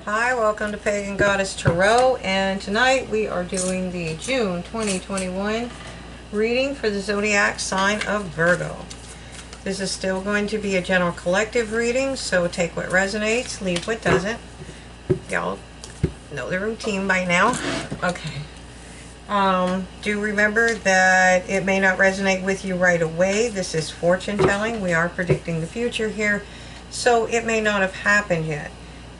Hi, welcome to Pagan Goddess Tarot, and tonight we are doing the June 2021 reading for the zodiac sign of Virgo. This is still going to be a general collective reading, so take what resonates, leave what doesn't. Y'all know the routine by now. Okay. Do remember that it may not resonate with you right away. This is fortune telling. We are predicting the future here, so it may not have happened yet.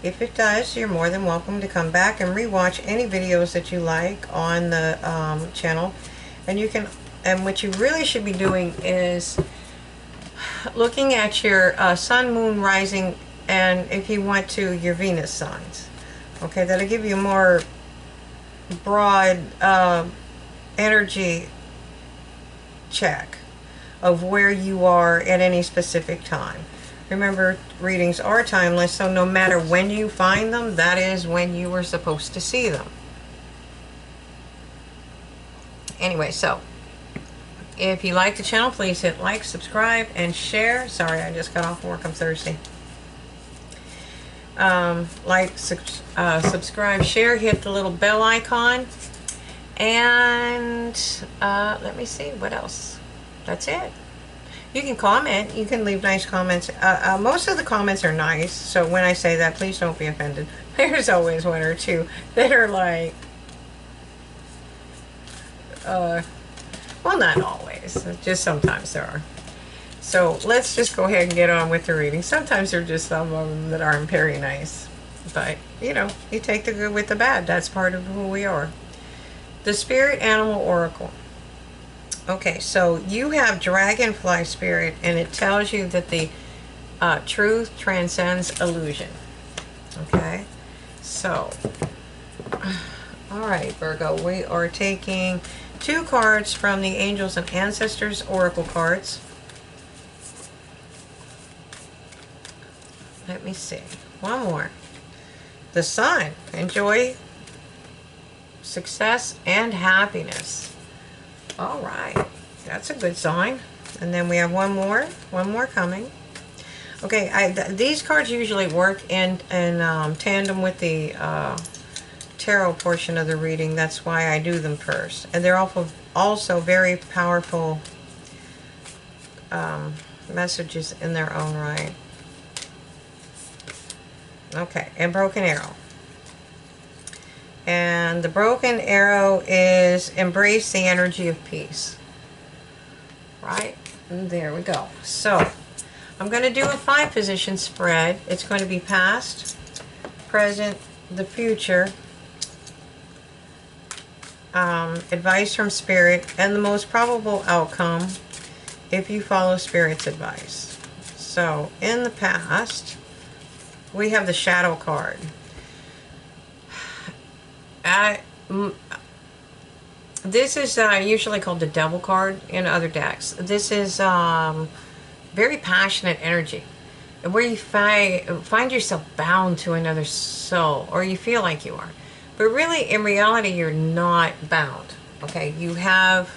If it does, you're more than welcome to come back and rewatch any videos that you like on the channel. And you can, and what you really should be doing is looking at your sun, moon, rising, and if you want to, your Venus signs. Okay, that'll give you a more broad energy check of where you are at any specific time. Remember, readings are timeless, so no matter when you find them, that is when you were supposed to see them. Anyway, so if you like the channel, please hit like, subscribe, and share. Sorry, I just got off work. I'm thirsty. Subscribe, share, hit the little bell icon, and let me see, what else? That's it. You can comment. You can leave nice comments. Most of the comments are nice, so when I say that, please don't be offended. There's always one or two that are like, well, not always. Just sometimes there are. So let's just go ahead and get on with the reading. Sometimes there are just some of them that aren't very nice. But, you know, you take the good with the bad. That's part of who we are. The Spirit Animal Oracle. Okay, so you have Dragonfly Spirit, and it tells you that the truth transcends illusion. Okay, so, all right, Virgo, we are taking 2 cards from the Angels and Ancestors Oracle cards. Let me see, one more. The Sun, enjoy success and happiness. All right, that's a good sign. And then we have one more coming. Okay, these cards usually work in tandem with the tarot portion of the reading. That's why I do them first. And they're also very powerful messages in their own right. Okay, and Broken Arrow. And the broken arrow is embrace the energy of peace. Right? And there we go. So, I'm going to do a 5-position spread. It's going to be past, present, the future, advice from Spirit, and the most probable outcome if you follow Spirit's advice. So, in the past, we have the Shadow card. This is usually called the Devil card in other decks. This is very passionate energy, where you find yourself bound to another soul, or you feel like you are. But really, in reality, you're not bound. Okay, you have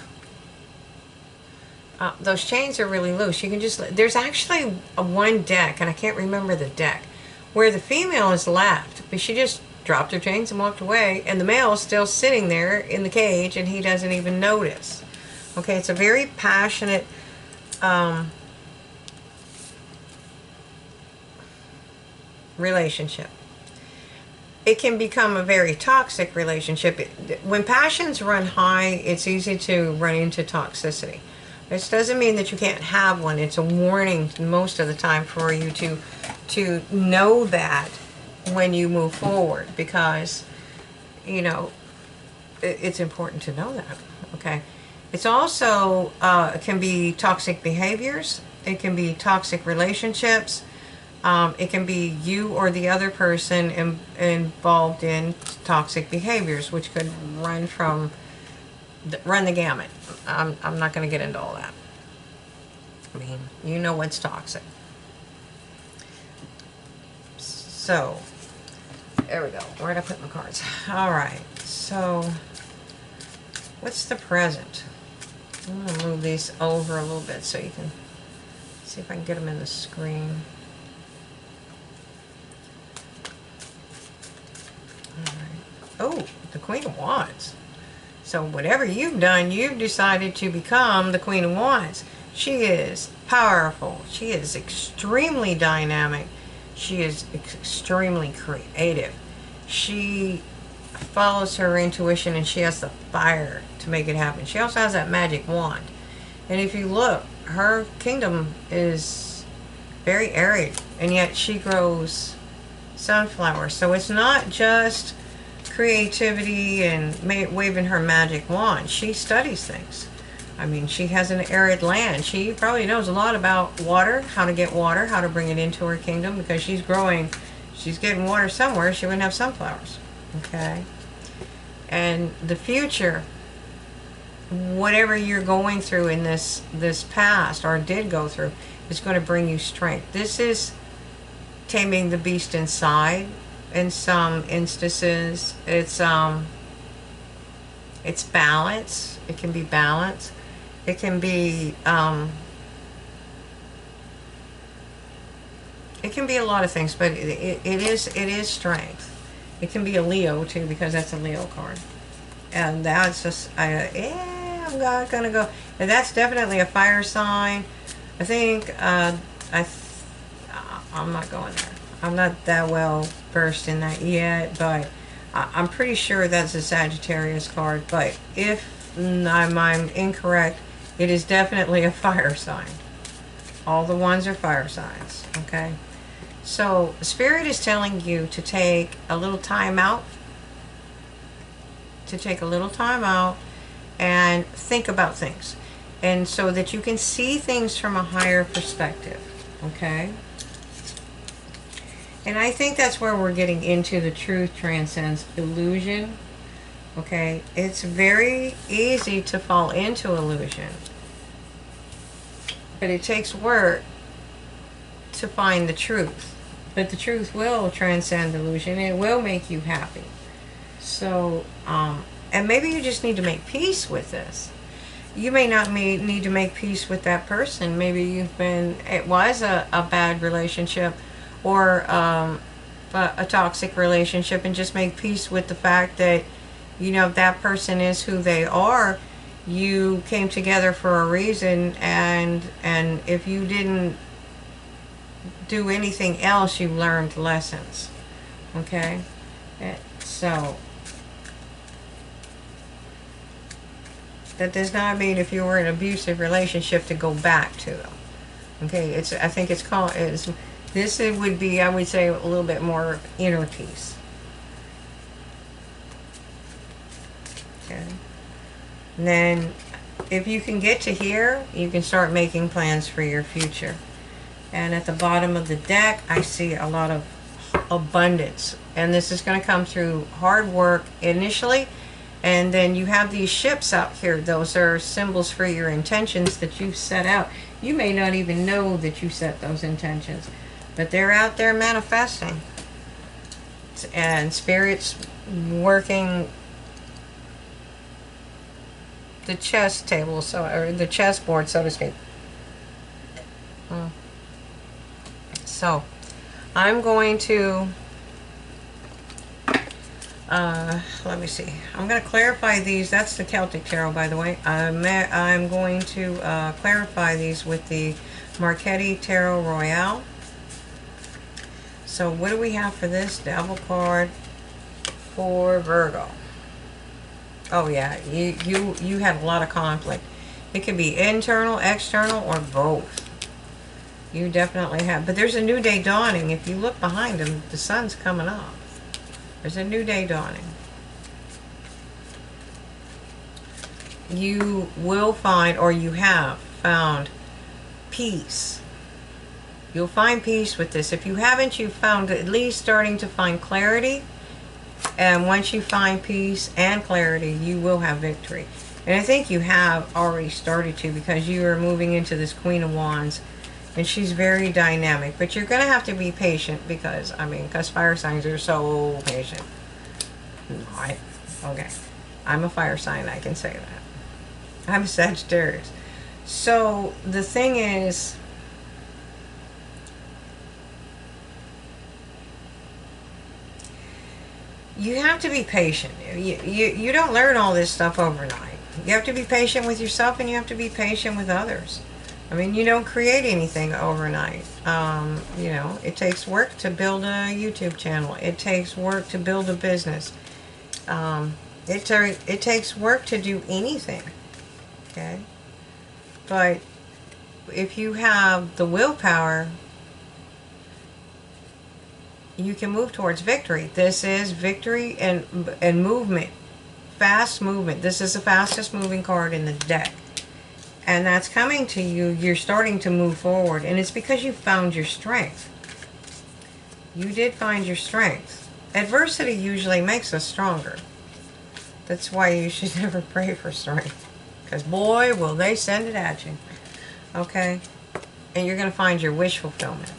those chains are really loose. You can just, there's actually one deck, and I can't remember the deck, where the female is left, but she just dropped her chains and walked away, and the male is still sitting there in the cage, and he doesn't even notice. Okay, it's a very passionate relationship. It can become a very toxic relationship. When passions run high, it's easy to run into toxicity. This doesn't mean that you can't have one. It's a warning most of the time for you to know that when you move forward, because, you know, it's important to know that. Okay, it's also it can be toxic behaviors, it can be toxic relationships, it can be you or the other person involved in toxic behaviors, which could run the gamut. I'm not going to get into all that. I mean, you know what's toxic. So, there we go. Where did I put my cards? All right. So, what's the present? I'm going to move these over a little bit so you can see if I can get them in the screen. Oh, the Queen of Wands. So whatever you've done, you've decided to become the Queen of Wands. She is powerful. She is extremely dynamic. She is extremely creative. She follows her intuition, and she has the fire to make it happen. She also has that magic wand. And if you look, her kingdom is very arid, and yet she grows sunflowers. So it's not just creativity and waving her magic wand. She studies things. I mean, she has an arid land. She probably knows a lot about water, how to get water, how to bring it into her kingdom, because she's getting water somewhere. She wouldn't have sunflowers. Okay? And the future, whatever you're going through in this past, or did go through, is going to bring you strength. This is taming the beast inside. In some instances, it's balance. It can be balance. It can be a lot of things, but it is strength. It can be a Leo too, because that's a Leo card, and that's just I'm not gonna go. And that's definitely a fire sign. I think I'm not going there. I'm not that well versed in that yet, but I'm pretty sure that's a Sagittarius card. But if I'm incorrect, it is definitely a fire sign. All the ones are fire signs, okay? So Spirit is telling you to take a little time out, and think about things, and so that you can see things from a higher perspective, okay? And I think that's where we're getting into the truth transcends illusion. Okay? It's very easy to fall into illusion. But it takes work to find the truth. But the truth will transcend illusion. It will make you happy. So, and maybe you just need to make peace with this. You may not need to make peace with that person. Maybe it was a bad relationship, or a toxic relationship, and just make peace with the fact that, that person is who they are. You came together for a reason, and if you didn't do anything else, you learned lessons. Okay? So that does not mean if you were in an abusive relationship to go back to them. Okay? I think it's called this would be, I would say, a little bit more inner peace. Okay. And then, if you can get to here, you can start making plans for your future. And at the bottom of the deck, I see a lot of abundance. And this is going to come through hard work initially. And then you have these ships out here. Those are symbols for your intentions that you've set out. You may not even know that you set those intentions, but they're out there manifesting. And Spirit's working the chess table, or the chessboard, so to speak. So, I'm going to, let me see. I'm going to clarify these. That's the Celtic Tarot, by the way. I'm going to clarify these with the Marchetti Tarot Royale. So what do we have for this Devil card for Virgo? Oh yeah, you have a lot of conflict. It can be internal, external, or both. You definitely have. But there's a new day dawning. If you look behind him, the sun's coming up. There's a new day dawning. You will find, or you have found, peace. You'll find peace with this. If you haven't, you've found at least starting to find clarity. And once you find peace and clarity, you will have victory. And I think you have already started to, because you are moving into this Queen of Wands. And she's very dynamic. But you're going to have to be patient, because fire signs are so patient. Okay. I'm a fire sign, I can say that. I'm a Sagittarius. So the thing is, you have to be patient. You don't learn all this stuff overnight. You have to be patient with yourself, and you have to be patient with others. I mean, you don't create anything overnight. You know, it takes work to build a YouTube channel. It takes work to build a business. It takes work to do anything. Okay? But if you have the willpower, you can move towards victory. This is victory and movement. Fast movement. This is the fastest moving card in the deck. And that's coming to you. You're starting to move forward. And it's because you found your strength. You did find your strength. Adversity usually makes us stronger. That's why you should never pray for strength. Because boy, will they send it at you. Okay? And you're going to find your wish fulfillment.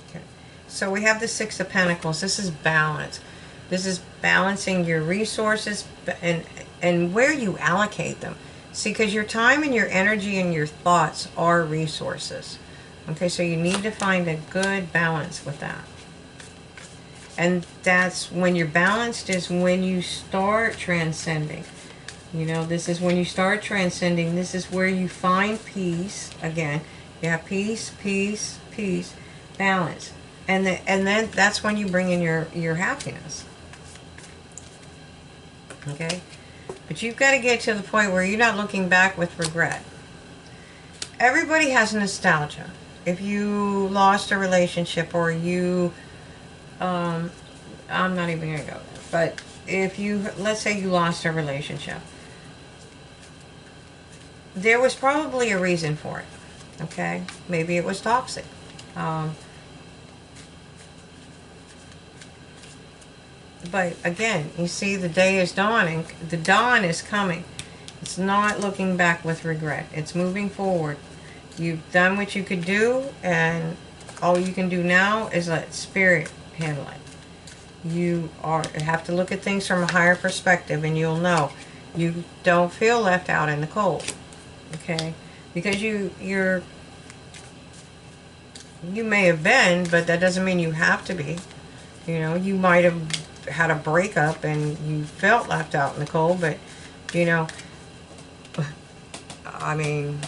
Okay. So we have the Six of Pentacles. This is balance. This is balancing your resources and where you allocate them. See, because your time and your energy and your thoughts are resources. Okay, so you need to find a good balance with that. And that's when you're balanced is when you start transcending. You know, this is when you start transcending. This is where you find peace. Again, you have peace, peace, peace, balance. And then that's when you bring in your happiness. Okay? But you've got to get to the point where you're not looking back with regret. Everybody has nostalgia. If you lost a relationship or you, I'm not even going to go there. But if you, let's say you lost a relationship. There was probably a reason for it. Okay? Maybe it was toxic. But again, you see the day is dawning. The dawn is coming. It's not looking back with regret. It's moving forward. You've done what you could do, and all you can do now is let spirit handle it. You have to look at things from a higher perspective, and you'll know. You don't feel left out in the cold. Okay? Because you may have been, but that doesn't mean you have to be. You know, you might have had a breakup and you felt left out in the cold, but, you know, I mean,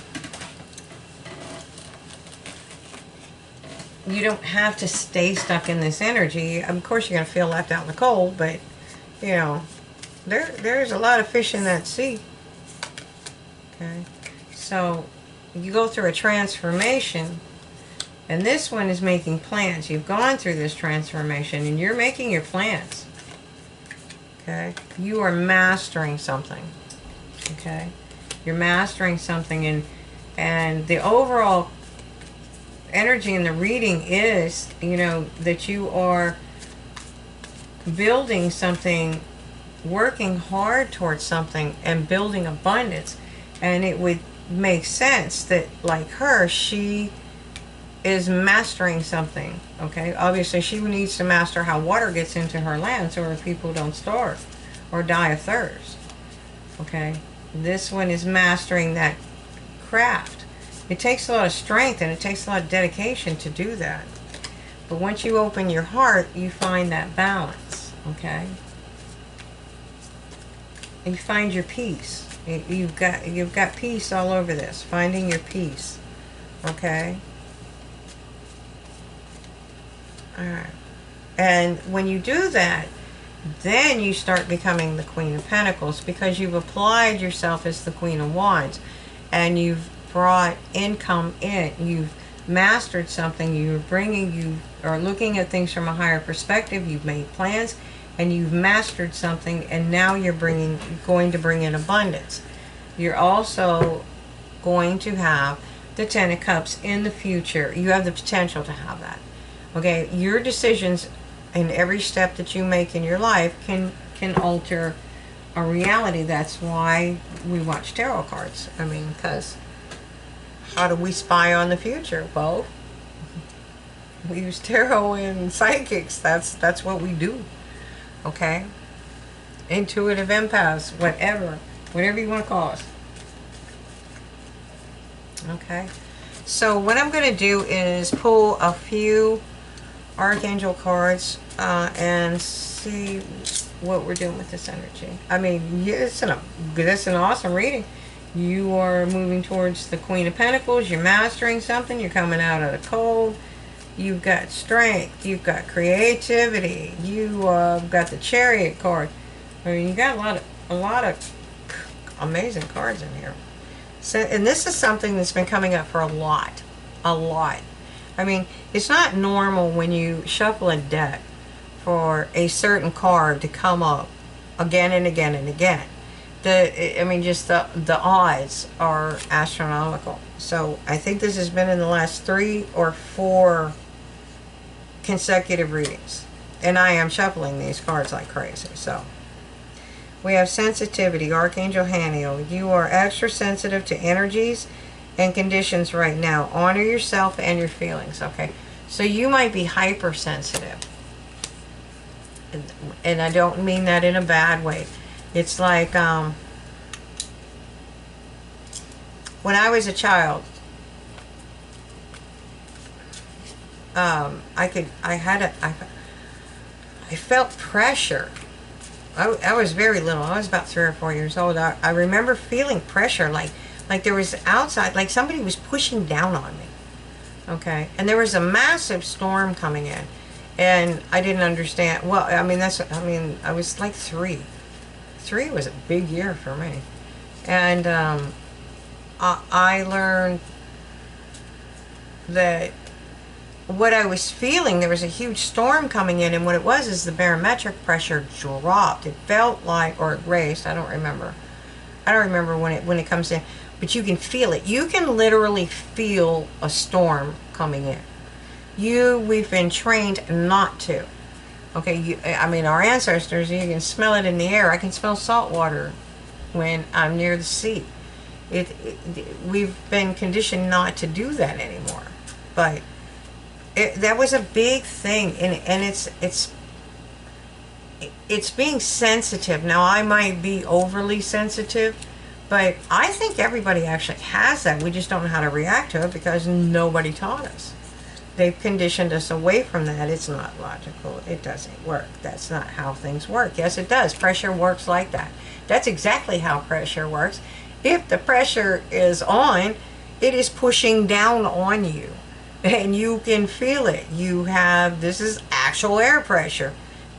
you don't have to stay stuck in this energy. Of course, you're going to feel left out in the cold, but, you know, there's a lot of fish in that sea. Okay? So, you go through a transformation. And this one is making plans. You've gone through this transformation and you're making your plans. Okay? You are mastering something. Okay? You're mastering something, and the overall energy in the reading is, you know, that you are building something, working hard towards something and building abundance. And it would make sense that, like her, she is mastering something. Okay, obviously she needs to master how water gets into her land so her people don't starve or die of thirst. Okay, this one is mastering that craft. It takes a lot of strength and it takes a lot of dedication to do that, but once you open your heart, you find that balance. Okay, and you find your peace. You've got peace all over this, finding your peace. Okay. Alright. And when you do that, then you start becoming the Queen of Pentacles, because you've applied yourself as the Queen of Wands, and you've brought income in. You've mastered something. You are looking at things from a higher perspective. You've made plans, and you've mastered something, and now you're going to bring in abundance. You're also going to have the Ten of Cups in the future. You have the potential to have that. Okay, your decisions and every step that you make in your life can alter a reality. That's why we watch tarot cards. I mean, because how do we spy on the future? Well, we use tarot and psychics. That's what we do. Okay, intuitive empaths, whatever you want to call us. Okay, so what I'm going to do is pull a few Archangel cards and see what we're doing with this energy. I mean, yeah, it's an awesome reading. You are moving towards the Queen of Pentacles. You're mastering something. You're coming out of the cold. You've got strength. You've got creativity. You got the Chariot card. I mean, you got a lot of amazing cards in here. So, and this is something that's been coming up for a lot. I mean, it's not normal when you shuffle a deck for a certain card to come up again and again and again. I mean, just the odds are astronomical. So I think this has been in the last 3 or 4 consecutive readings. And I am shuffling these cards like crazy. So we have sensitivity, Archangel Haniel. You are extra sensitive to energies and conditions right now. Honor yourself and your feelings, okay? So you might be hypersensitive. And I don't mean that in a bad way. It's like when I was a child, I felt pressure. I was very little. I was about 3 or 4 years old. I remember feeling pressure, like there was outside, like somebody was pushing down on me. Okay, and there was a massive storm coming in, and I didn't understand. Well, I mean, I was like 3. 3 was a big year for me, and I learned that what I was feeling, there was a huge storm coming in, and what it was is the barometric pressure dropped. It felt like, or it raised, I don't remember when it comes in, but you can feel it. You can literally feel a storm coming in. We've been trained not to. Okay, I mean, our ancestors, you can smell it in the air. I can smell salt water when I'm near the sea. We've been conditioned not to do that anymore. But that was a big thing, and it's being sensitive. Now, I might be overly sensitive, but I think everybody actually has that. We just don't know how to react to it because nobody taught us. They've conditioned us away from that. It's not logical. It doesn't work. That's not how things work. Yes, it does. Pressure works like that. That's exactly how pressure works. If the pressure is on, it is pushing down on you. And you can feel it. This is actual air pressure.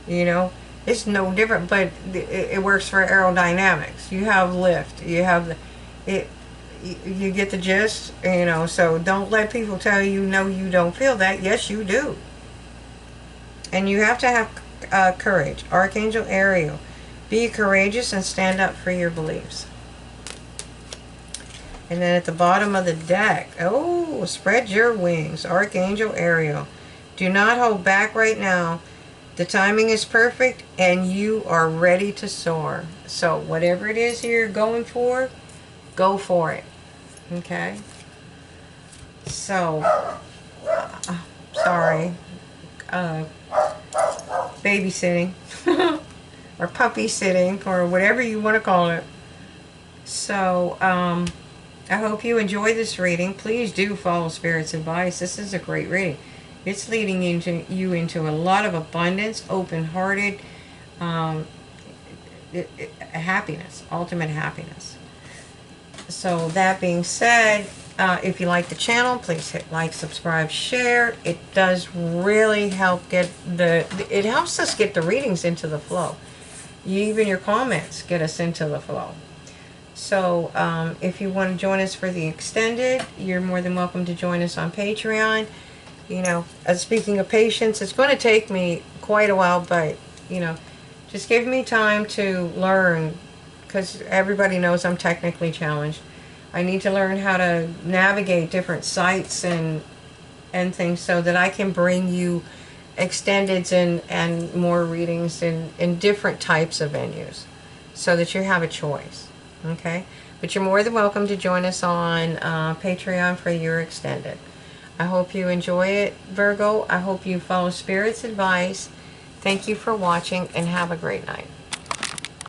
You know, it's no different, but it works for aerodynamics. You have lift. You have you get the gist, you know, so don't let people tell you, no, you don't feel that. Yes, you do. And you have to have courage. Archangel Ariel, be courageous and stand up for your beliefs. And then at the bottom of the deck, oh, spread your wings. Archangel Ariel, do not hold back right now. The timing is perfect and you are ready to soar. So whatever it is you're going for, go for it. Okay? So, sorry. Babysitting. Or puppy sitting, or whatever you want to call it. So, I hope you enjoy this reading. Please do follow Spirit's advice. This is a great reading. It's leading you into a lot of abundance, open-hearted, happiness, ultimate happiness. So that being said, if you like the channel, please hit like, subscribe, share. It does really help it helps us get the readings into the flow. Even your comments get us into the flow. So if you want to join us for the extended, you're more than welcome to join us on Patreon. You know, speaking of patience, it's going to take me quite a while, but, you know, just give me time to learn, because everybody knows I'm technically challenged. I need to learn how to navigate different sites and things so that I can bring you extendeds and more readings in different types of venues so that you have a choice. Okay? But you're more than welcome to join us on Patreon for your extended. I hope you enjoy it, Virgo. I hope you follow Spirit's advice. Thank you for watching and have a great night.